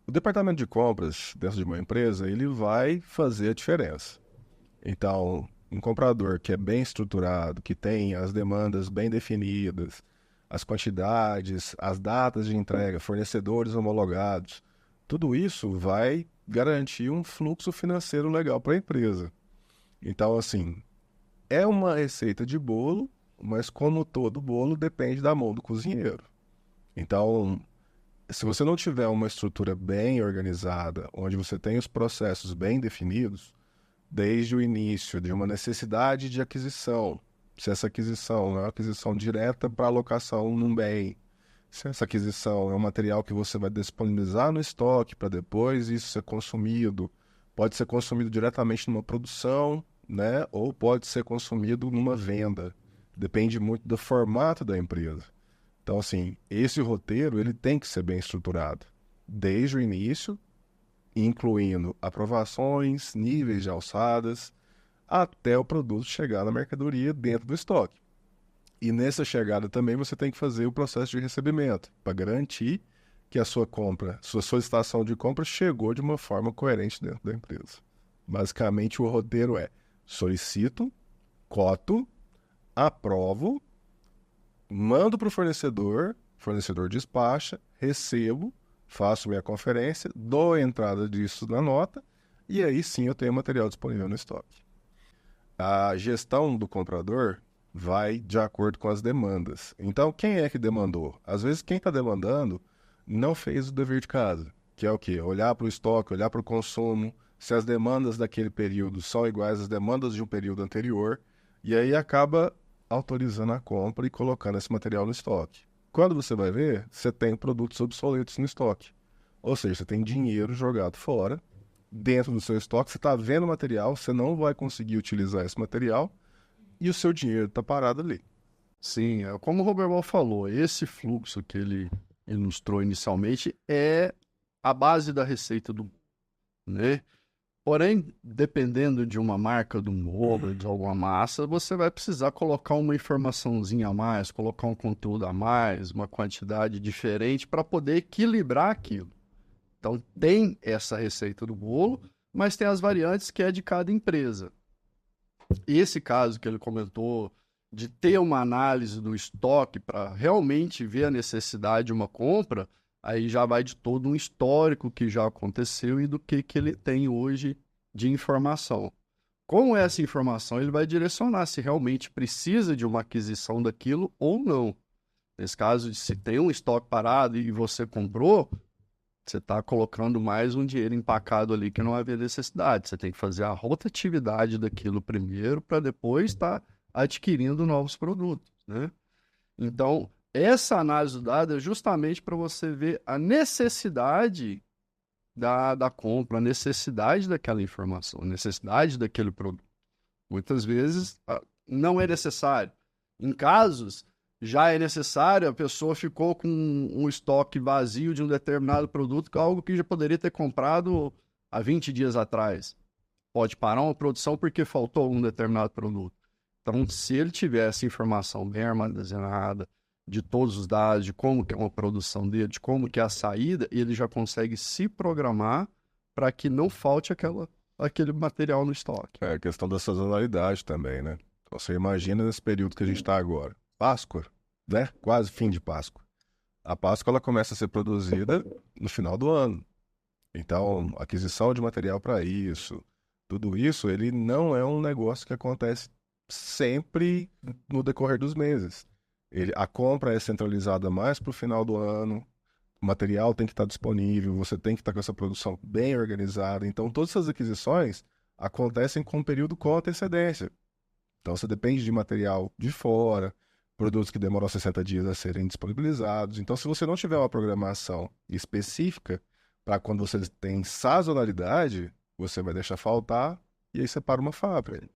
O departamento de compras dentro de uma empresa, ele vai fazer a diferença. Então, um comprador que é bem estruturado, que tem as demandas bem definidas, as quantidades, as datas de entrega, fornecedores homologados, tudo isso vai garantir um fluxo financeiro legal para a empresa. Então, assim, é uma receita de bolo, mas como todo bolo, depende da mão do cozinheiro. Então, se você não tiver uma estrutura bem organizada, onde você tem os processos bem definidos, desde o início de uma necessidade de aquisição, se essa aquisição é uma aquisição direta para alocação num bem, se essa aquisição é um material que você vai disponibilizar no estoque para depois isso ser consumido, pode ser consumido diretamente numa produção, né? Ou pode ser consumido numa venda. Depende muito do formato da empresa. Então, assim, esse roteiro ele tem que ser bem estruturado, desde o início, incluindo aprovações, níveis de alçadas, até o produto chegar na mercadoria dentro do estoque. E nessa chegada também você tem que fazer o processo de recebimento, para garantir que a sua compra, sua solicitação de compra chegou de uma forma coerente dentro da empresa. Basicamente, o roteiro é: solicito, coto, aprovo, mando para o fornecedor, fornecedor despacha, recebo, faço minha conferência, dou a entrada disso na nota, e aí sim eu tenho material disponível no estoque. A gestão do comprador vai de acordo com as demandas. Então, quem é que demandou? Às vezes, quem está demandando não fez o dever de casa, que é o quê? Olhar para o estoque, olhar para o consumo, se as demandas daquele período são iguais às demandas de um período anterior, e aí acaba autorizando a compra e colocando esse material no estoque. Quando você vai ver, você tem produtos obsoletos no estoque. Ou seja, você tem dinheiro jogado fora dentro do seu estoque, você está vendo o material, você não vai conseguir utilizar esse material e o seu dinheiro está parado ali. Sim, é como o Roberval falou, esse fluxo que ele ilustrou inicialmente é a base da receita do, né? Porém, dependendo de uma marca, de um bolo, de alguma massa, você vai precisar colocar uma informaçãozinha a mais, colocar um conteúdo a mais, uma quantidade diferente para poder equilibrar aquilo. Então, tem essa receita do bolo, mas tem as variantes que é de cada empresa. Esse caso que ele comentou de ter uma análise do estoque para realmente ver a necessidade de uma compra, aí já vai de todo um histórico que já aconteceu e do que ele tem hoje de informação. Com essa informação, ele vai direcionar se realmente precisa de uma aquisição daquilo ou não. Nesse caso, se tem um estoque parado e você comprou, você está colocando mais um dinheiro empacado ali que não havia necessidade. Você tem que fazer a rotatividade daquilo primeiro para depois estar adquirindo novos produtos, né? Então, essa análise do dado é justamente para você ver a necessidade da compra, a necessidade daquela informação, a necessidade daquele produto. Muitas vezes não é necessário. Em casos, já é necessário, a pessoa ficou com um estoque vazio de um determinado produto, algo que já poderia ter comprado há 20 dias atrás. Pode parar uma produção porque faltou um determinado produto. Então, se ele tiver essa informação bem armazenada, de todos os dados, de como que é uma produção dele, de como que é a saída, ele já consegue se programar para que não falte aquele material no estoque. É a questão da sazonalidade também, né? Então, você imagina nesse período que a gente está agora. Páscoa, né? Quase fim de Páscoa. A Páscoa ela começa a ser produzida no final do ano. Então, aquisição de material para isso, tudo isso, ele não é um negócio que acontece sempre no decorrer dos meses. A compra é centralizada mais para o final do ano, o material tem que estar disponível, você tem que estar com essa produção bem organizada. Então, todas essas aquisições acontecem com um período com antecedência. Então, você depende de material de fora, produtos que demoram 60 dias a serem disponibilizados. Então, se você não tiver uma programação específica para quando você tem sazonalidade, você vai deixar faltar e aí você para uma fábrica.